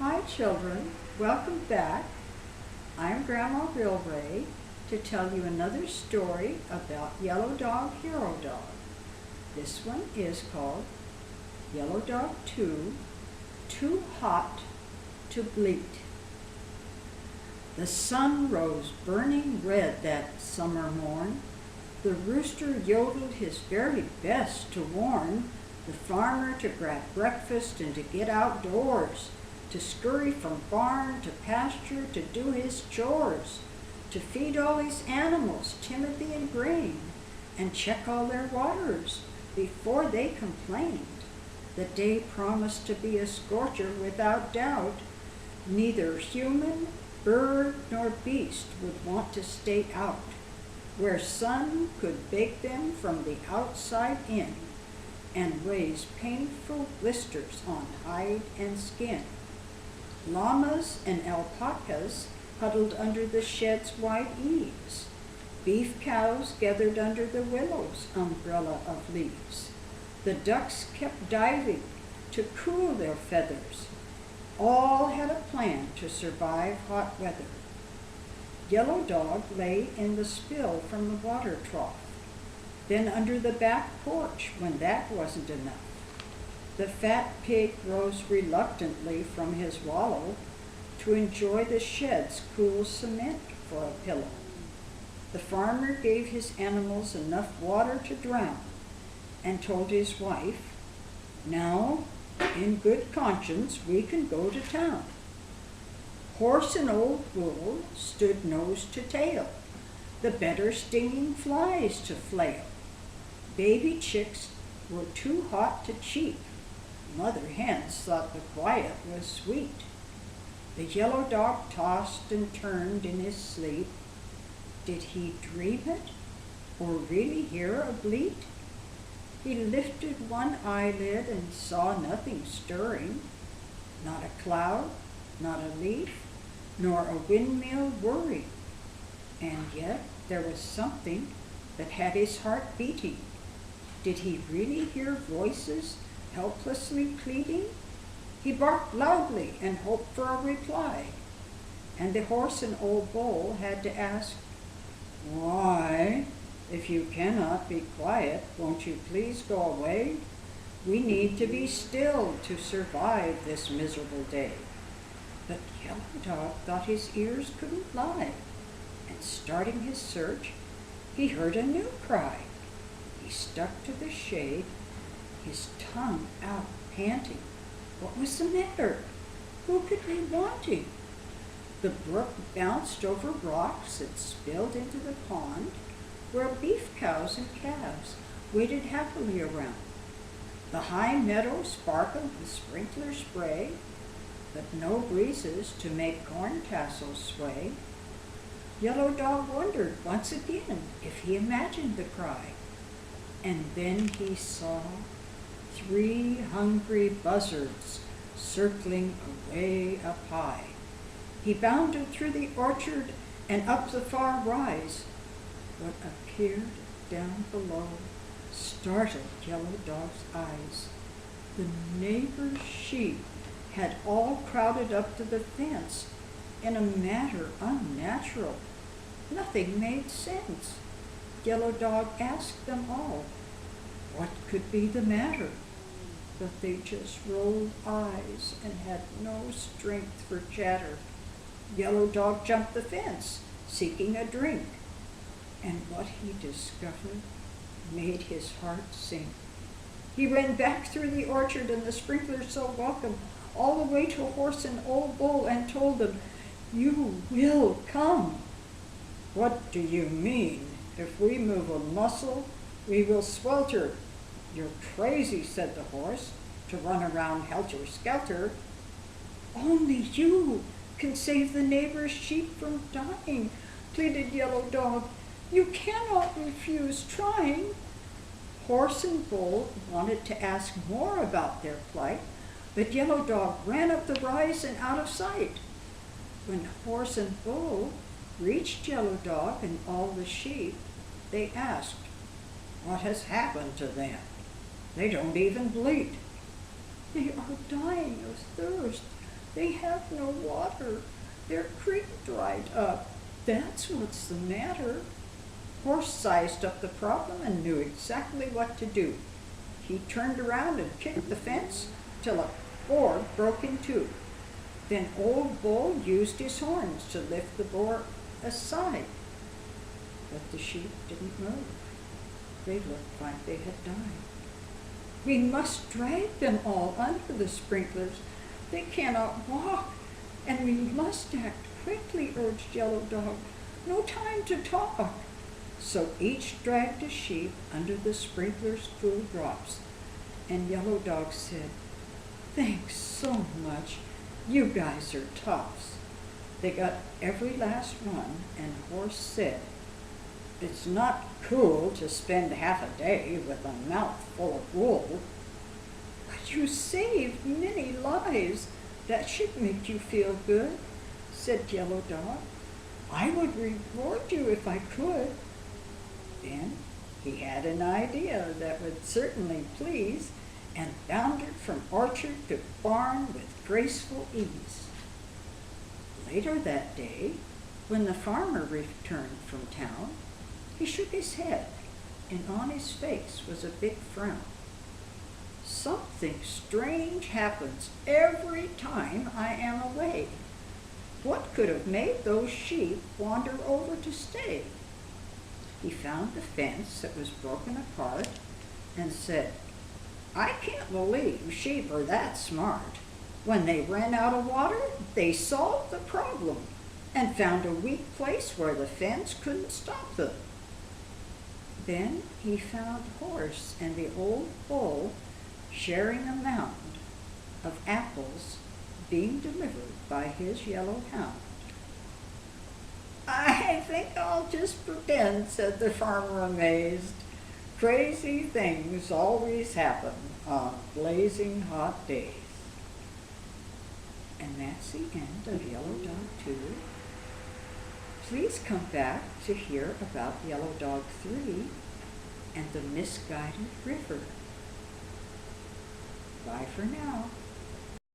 Hi children, welcome back. I'm Grandma RilRae to tell you another story about Yellow Dog, Hero Dog. This one is called Yellow Dog 2, Too Hot to Bleat. The sun rose burning red that summer morn. The rooster yodeled his very best to warn the farmer to grab breakfast and to get outdoors, to scurry from barn to pasture to do his chores, to feed all his animals timidly and grain, and check all their waters before they complained. The day promised to be a scorcher without doubt. Neither human, bird, nor beast would want to stay out, where sun could bake them from the outside in and raise painful blisters on hide and skin. Llamas and alpacas huddled under the shed's wide eaves. Beef cows gathered under the willow's umbrella of leaves. The ducks kept diving to cool their feathers. All had a plan to survive hot weather. Yellow Dog lay in the spill from the water trough, then under the back porch when that wasn't enough. The fat pig rose reluctantly from his wallow to enjoy the shed's cool cement for a pillow. The farmer gave his animals enough water to drown and told his wife, "Now, in good conscience, we can go to town." Horse and old bull stood nose to tail, the better stinging flies to flail. Baby chicks were too hot to cheep. Mother hens thought the quiet was sweet. The yellow dog tossed and turned in his sleep. Did he dream it, or really hear a bleat? He lifted one eyelid and saw nothing stirring, not a cloud, not a leaf, nor a windmill whirring. And yet there was something that had his heart beating. Did he really hear voices helplessly pleading? He barked loudly and hoped for a reply. And the horse and old bull had to ask, "Why, if you cannot be quiet, won't you please go away? We need to be still to survive this miserable day." But Yellow Dog thought his ears couldn't lie, and starting his search, he heard a new cry. He stuck to the shade, his tongue out panting. What was the matter? Who could be wanting? The brook bounced over rocks and spilled into the pond, where beef cows and calves waded happily around. The high meadow sparkled with sprinkler spray, but no breezes to make corn tassels sway. Yellow Dog wondered once again if he imagined the cry. And then he saw 3 hungry buzzards circling away up high. He bounded through the orchard and up the far rise. What appeared down below startled Yellow Dog's eyes. The neighbor's sheep had all crowded up to the fence in a manner unnatural. Nothing made sense. Yellow Dog asked them all what could be the matter, but they just rolled eyes and had no strength for chatter. Yellow Dog jumped the fence, seeking a drink, and what he discovered made his heart sink. He ran back through the orchard and the sprinklers so welcome, all the way to Horse and Old Bull, and told them, "You will come." "What do you mean? If we move a muscle, we will swelter." "You're crazy," said the horse, "to run around helter-skelter." "Only you can save the neighbor's sheep from dying," pleaded Yellow Dog. "You cannot refuse trying." Horse and Bull wanted to ask more about their plight, but Yellow Dog ran up the rise and out of sight. When Horse and Bull reached Yellow Dog and all the sheep, they asked, "What has happened to them? They don't even bleat." "They are dying," dying of thirst. They have no water. Their creek dried up. That's what's the matter." Horse sized up the problem and knew exactly what to do. He turned around and kicked the fence till a board broke in two. Then Old Bull used his horns to lift the board aside. But the sheep didn't move. They looked like they had died. "We must drag them all under the sprinklers. They cannot walk, and we must act quickly," urged Yellow Dog. "No time to talk." So each dragged a sheep under the sprinkler's cool drops, and Yellow Dog said, "Thanks so much. You guys are tops." They got every last one, and Horse said, "It's not cool to spend half a day with a mouthful of wool." "But you saved many lives. That should make you feel good," said Yellow Dog. "I would reward you if I could." Then he had an idea that would certainly please, and bounded from orchard to barn with graceful ease. Later that day, when the farmer returned from town, he shook his head, and on his face was a big frown. "Something strange happens every time I am away. What could have made those sheep wander over to stay?" He found the fence that was broken apart and said, "I can't believe sheep are that smart. When they ran out of water, they solved the problem and found a weak place where the fence couldn't stop them." Then he found Horse and the Old Bull sharing a mound of apples being delivered by his yellow hound. "I think I'll just pretend," said the farmer, amazed. "Crazy things always happen on blazing hot days." And that's the end of Yellow Dog 2. Please come back to hear about Yellow Dog 3 and the misguided river. Bye for now.